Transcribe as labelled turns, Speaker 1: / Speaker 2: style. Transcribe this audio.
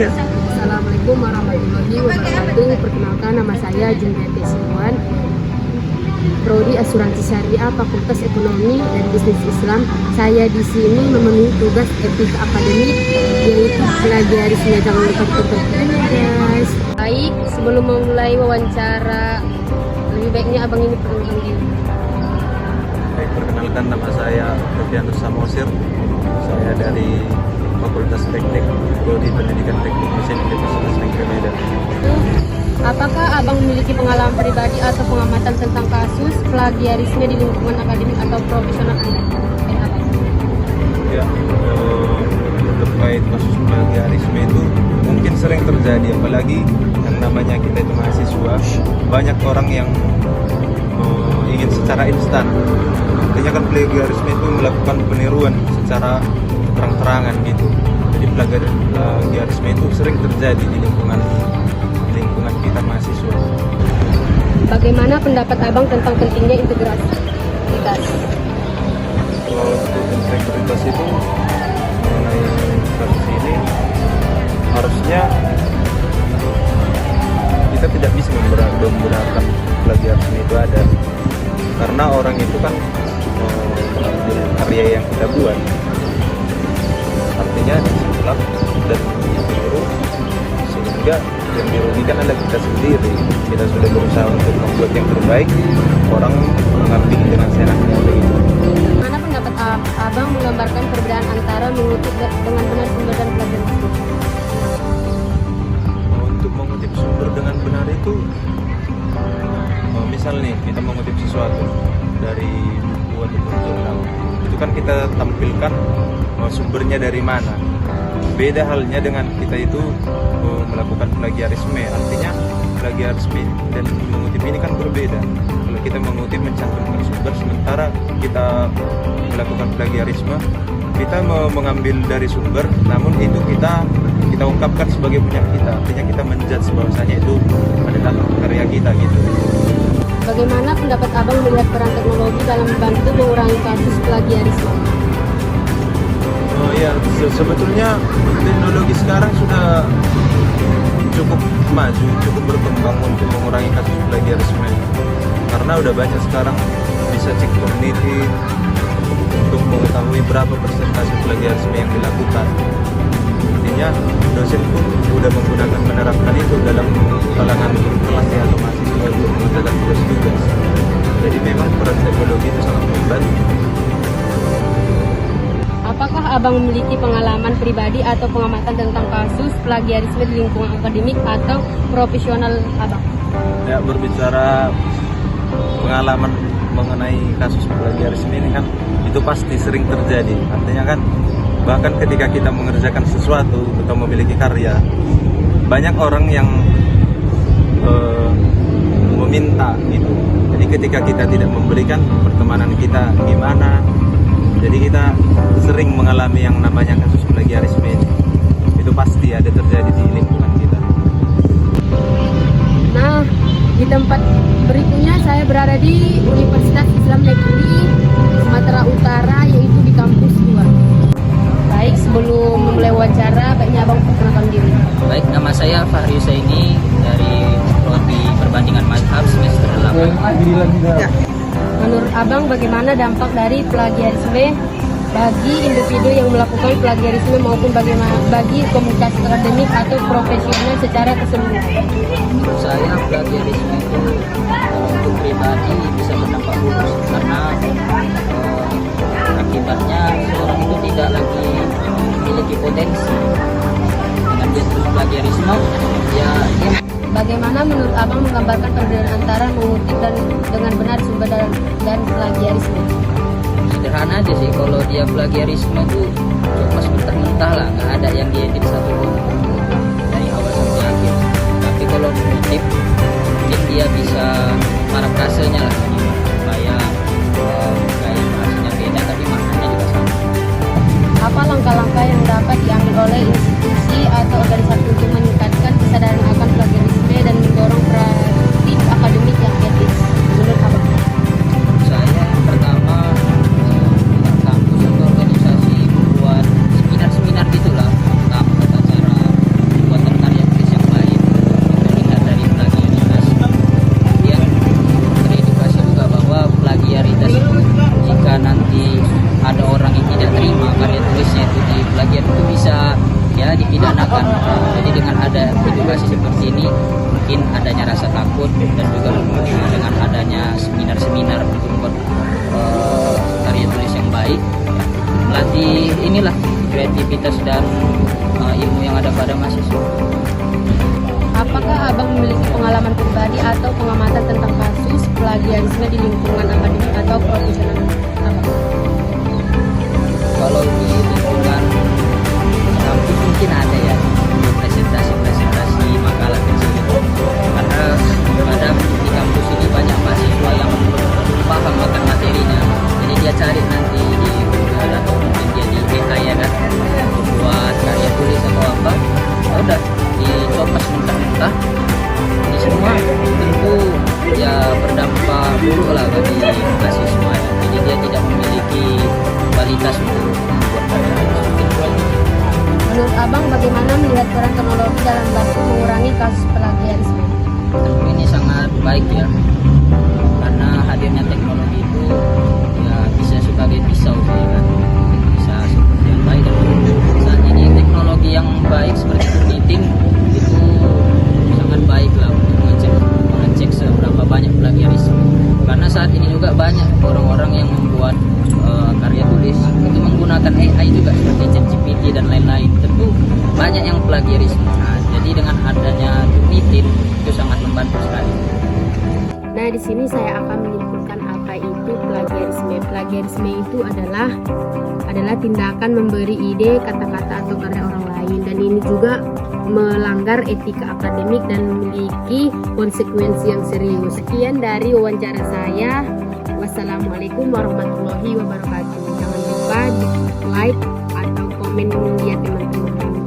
Speaker 1: Assalamualaikum warahmatullahi wabarakatuh. Perkenalkan, nama saya Jumriati Siwan, Prodi Asuransi Syariah, Fakultas Ekonomi dan Bisnis Islam. Saya di sini memenuhi tugas etika akademik, yaitu plagiarisme. Jangan lupa ditonton guys. Baik, sebelum memulai wawancara, lebih baiknya abang ini perkenalkan diri.
Speaker 2: Baik, perkenalkan, nama saya Rofianus Samosir. Saya dari Fakultas Teknik, Prodi Pendidikan Teknik Mesin Universitas Negeri Medan.
Speaker 1: Apakah abang memiliki pengalaman pribadi atau pengamatan tentang kasus plagiarisme di lingkungan akademik atau profesional Anda?
Speaker 2: Ya, terkait kasus plagiarisme itu mungkin sering terjadi, apalagi yang namanya kita itu mahasiswa, banyak orang yang ingin secara instan. Artinya kan plagiarisme itu melakukan peniruan secara terang-terangan gitu. Jadi plagiarisme itu sering terjadi di lingkungan kita mahasiswa.
Speaker 1: Bagaimana pendapat abang tentang pentingnya integrasi?
Speaker 2: Kalau untuk integritas itu mengenai kasus ini, harusnya kita tidak bisa membenarkan plagiarisme itu ada, karena orang itu kan mengambil karya yang kita buat, artinya disulap dan ditiru, sehingga yang dirugikan adalah kita sendiri. Kita sudah berusaha untuk membuat yang terbaik, orang mengambil dengan seenaknya begitu.
Speaker 1: Mana pendapat abang menggambarkan perbedaan antara mengutip dengan benar sumber dan plagiarisme?
Speaker 2: Untuk mengutip sumber dengan benar itu, misal nih kita mengutip sesuatu dari buku ataupun jurnal, itu kan kita tampilkan sumbernya dari mana. Beda halnya dengan kita itu melakukan plagiarisme. Artinya plagiarisme dan mengutip ini kan berbeda. Kalau kita mengutip mencantumkan sumber, sementara kita melakukan plagiarisme, kita mengambil dari sumber, namun itu kita ungkapkan sebagai punya kita. Artinya kita menjudge bahwasanya itu adalah karya kita gitu.
Speaker 1: Bagaimana pendapat abang melihat peran teknologi dalam membantu mengurangi kasus plagiarisme?
Speaker 2: Oh ya, sebetulnya teknologi sekarang sudah cukup maju, cukup berkembang untuk mengurangi kasus plagiarisme. Karena udah banyak sekarang bisa cek community untuk mengetahui berapa persentase plagiarisme yang dilakukan. Artinya dosen pun sudah menerapkan itu dalam kalangan kelas atau mahasiswa untuk mengerjakan tugas-tugas. Jadi memang peran teknologi itu sangat membantu.
Speaker 1: Apakah abang memiliki pengalaman pribadi atau pengamatan tentang kasus plagiarisme di lingkungan akademik atau profesional abang?
Speaker 2: Ya, berbicara pengalaman mengenai kasus plagiarisme ini kan itu pasti sering terjadi. Artinya kan bahkan ketika kita mengerjakan sesuatu atau memiliki karya, banyak orang yang meminta gitu. Jadi ketika kita tidak memberikan, pertemanan kita gimana? Jadi kita sering mengalami yang namanya kasus plagiarisme ini. Itu pasti ada terjadi di lingkungan kita.
Speaker 1: Nah, di tempat berikutnya saya berada di Universitas Islam Negeri Sumatera Utara, yaitu di kampus 2. Baik, sebelum memulai wawancara, baiknya abang perkenalkan diri.
Speaker 3: Baik, nama saya Fahri Husaini dari Prodi Perbandingan Mazhab semester 8.
Speaker 1: Menurut abang, bagaimana dampak dari plagiarisme bagi individu yang melakukan plagiarisme maupun bagi komunitas akademik atau profesional secara keseluruhan?
Speaker 3: Menurut saya plagiarisme itu untuk pribadi bisa berdampak buruk, karena akibatnya seorang itu tidak lagi memiliki potensi. Dengan dia terus plagiarisme, dia
Speaker 1: Bagaimana menurut abang menggambarkan perbedaan antara mengutip dan dengan benar sumber dan plagiarisme?
Speaker 3: sederhana aja sih. Kalau dia plagiarisme itu cuma mentah-mentah lah, nggak ada yang diedit satu pun dari awal sampai akhir. Tapi kalau mengutip, mungkin dia bisa parafrasenya lah, supaya kayak bahasanya beda tapi maknanya juga sama.
Speaker 1: Apa langkah-langkah yang dapat diambil oleh institusi atau organisasi untuk meningkatkan kesadaran akan plagiarisme dan mendorong praktik akademik yang etis menurut abang?
Speaker 3: Saya yang pertama, kampus atau organisasi buat seminar-seminar gitulah tentang tata cara buat
Speaker 1: pengamatan tentang kasus plagiarisme di lingkungan akademik atau profesional apa?
Speaker 3: Kalau di lingkungan kampus mungkin ada ya presentasi makalah kecil gitu. Karena kadang di kampus ini banyak mahasiswa yang paham akan materinya, jadi dia cari nanti di Google atau mungkin dia di BK ya kan, buat karya tulis atau apa, ya udah dicopas mentah-mentah. Ini semua tentu ya berdampak buruk lah bagi mahasiswa, jadi dia tidak memiliki kualitas untuk membuat karya tulis.
Speaker 1: Menurut Abang, bagaimana melihat peran teknologi dalam bantu mengurangi kasus plagiarisme?
Speaker 3: Tentu ini sangat baik ya, karena hadirnya teknologi itu ya bisa sebagai pisau sih ya kan, bisa seperti yang baik dan buruk. Saat ini teknologi yang baik seperti Turnitin itu sangat baik lah untuk mengecek seberapa banyak plagiarisme, karena saat ini juga banyak orang-orang yang membuat karya tulis itu menggunakan AI juga seperti ChatGPT dan lain-lain. Tentu banyak yang plagiarisme. Nah, jadi dengan adanya Turnitin itu sangat membantu sekali.
Speaker 1: Nah, di sini saya akan menyimpulkan apa itu plagiarisme. Plagiarisme itu adalah tindakan memberi ide, kata-kata atau karya orang lain, dan ini juga melanggar etika akademik dan memiliki konsekuensi yang serius. Sekian dari wawancara saya. Wassalamualaikum warahmatullahi wabarakatuh. Jangan lupa di like atau komen ya teman-teman.